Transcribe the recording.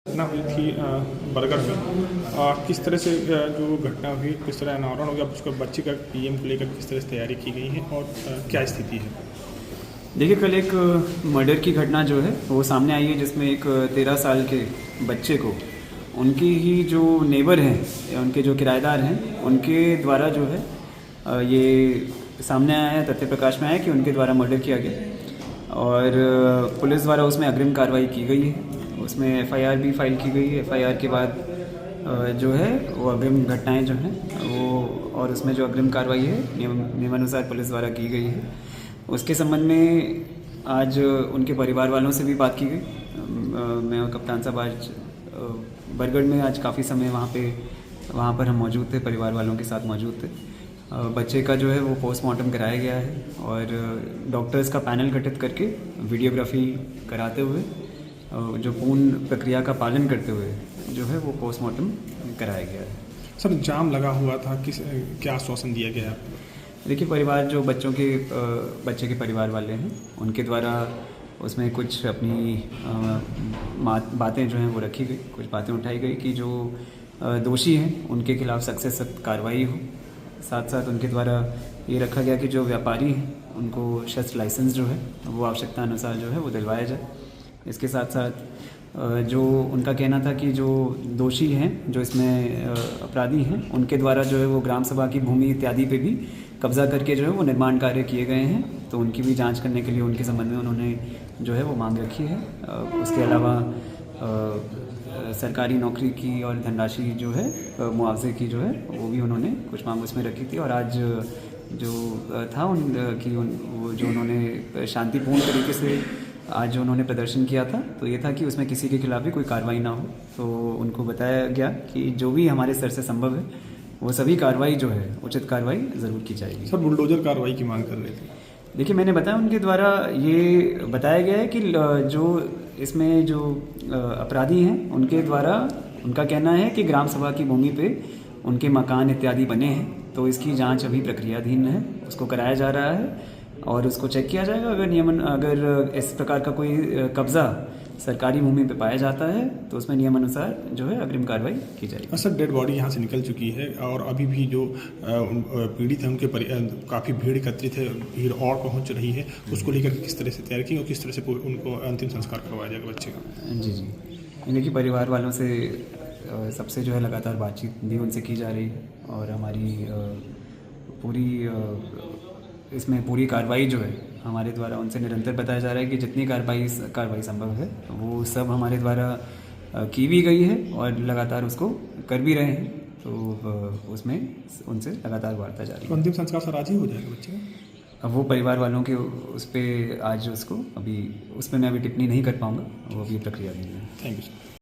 घटना हुई थी बरगढ़ में। किस तरह से जो घटना हुई, किस तरह अनावरण हो गया, उसको बच्चे का पीएम को लेकर किस तरह से तैयारी की गई है और क्या स्थिति है? देखिए, कल एक मर्डर की घटना जो है वो सामने आई है, जिसमें एक 13 साल के बच्चे को उनकी ही जो नेबर हैं या उनके जो किराएदार हैं उनके द्वारा जो है ये सामने आया है, तथ्य प्रकाश में आया कि उनके द्वारा मर्डर किया गया और पुलिस द्वारा उसमें अग्रिम कार्रवाई की गई है। उसमें एफआईआर भी फाइल की गई है। एफआईआर के बाद जो है वो अग्रिम घटनाएं जो हैं वो और उसमें जो अग्रिम कार्रवाई है नियमानुसार पुलिस द्वारा की गई है। उसके संबंध में आज उनके परिवार वालों से भी बात की गई। मैं और कप्तान साहब आज बरगढ़ में आज काफ़ी समय वहाँ पर हम मौजूद थे, परिवार वालों के साथ मौजूद थे। बच्चे का जो है वो पोस्टमार्टम कराया गया है और डॉक्टर्स का पैनल गठित करके वीडियोग्राफी कराते हुए जो पूर्ण प्रक्रिया का पालन करते हुए जो है वो पोस्टमार्टम कराया गया है। सर, जाम लगा हुआ था, क्या आश्वासन दिया गया? देखिए, परिवार जो बच्चे के परिवार वाले हैं उनके द्वारा उसमें कुछ अपनी बातें जो हैं वो रखी गई, कुछ बातें उठाई गई कि जो दोषी हैं उनके खिलाफ सख्त से सख्त कार्रवाई हो। साथ साथ उनके द्वारा ये रखा गया कि जो व्यापारी हैं उनको शस्त्र लाइसेंस जो है वो आवश्यकता अनुसार जो है वो दिलवाया जाए। इसके साथ साथ जो उनका कहना था कि जो दोषी हैं, जो इसमें अपराधी हैं, उनके द्वारा जो है वो ग्राम सभा की भूमि इत्यादि पे भी कब्जा करके जो है वो निर्माण कार्य किए गए हैं, तो उनकी भी जांच करने के लिए उनके संबंध में उन्होंने जो है वो मांग रखी है। उसके अलावा सरकारी नौकरी की और धनराशि जो है मुआवजे की जो है वो भी उन्होंने कुछ मांग उसमें रखी थी। और आज जो था वो जो उन्होंने शांतिपूर्ण तरीके से आज जो उन्होंने प्रदर्शन किया था, तो ये था कि उसमें किसी के खिलाफ भी कोई कार्रवाई ना हो। तो उनको बताया गया कि जो भी हमारे स्तर से संभव है वो सभी कार्रवाई जो है उचित कार्रवाई ज़रूर की जाएगी। सर, बुलडोजर कार्रवाई की मांग कर रहे थे। देखिए, मैंने बताया उनके द्वारा ये बताया गया है कि जो इसमें जो अपराधी हैं उनके द्वारा उनका कहना है कि ग्राम सभा की भूमि पे उनके मकान इत्यादि बने हैं, तो इसकी जांच अभी प्रक्रियाधीन है, उसको कराया जा रहा है और उसको चेक किया जाएगा। अगर इस प्रकार का कोई कब्जा सरकारी भूमि पे पाया जाता है तो उसमें नियमानुसार जो है अग्रिम कार्रवाई की जाएगी। सर, डेड बॉडी यहाँ से निकल चुकी है और अभी भी जो पीड़ित हैं उनके काफ़ी भीड़ एकत्रित है, भीड़ और पहुँच रही है, उसको लेकर किस तरह से तैयारी की और किस तरह से उनको अंतिम संस्कार करवाया जाएगा बच्चे का? जी, देखिए, परिवार वालों से सबसे जो है लगातार बातचीत भी उनसे की जा रही है और हमारी इसमें पूरी कार्रवाई जो है हमारे द्वारा उनसे निरंतर बताया जा रहा है कि जितनी कार्रवाई संभव है वो सब हमारे द्वारा की भी गई है और लगातार उसको कर भी रहे हैं, तो उसमें उनसे लगातार वार्ता जारी है। अंतिम संस्कार सर आज ही हो जाएगा बच्चे का? अब वो परिवार वालों के उस पर आज उसको अभी उस पर मैं अभी टिप्पणी नहीं कर पाऊँगा, वो अभी प्रक्रिया नहीं है। Thank you sir.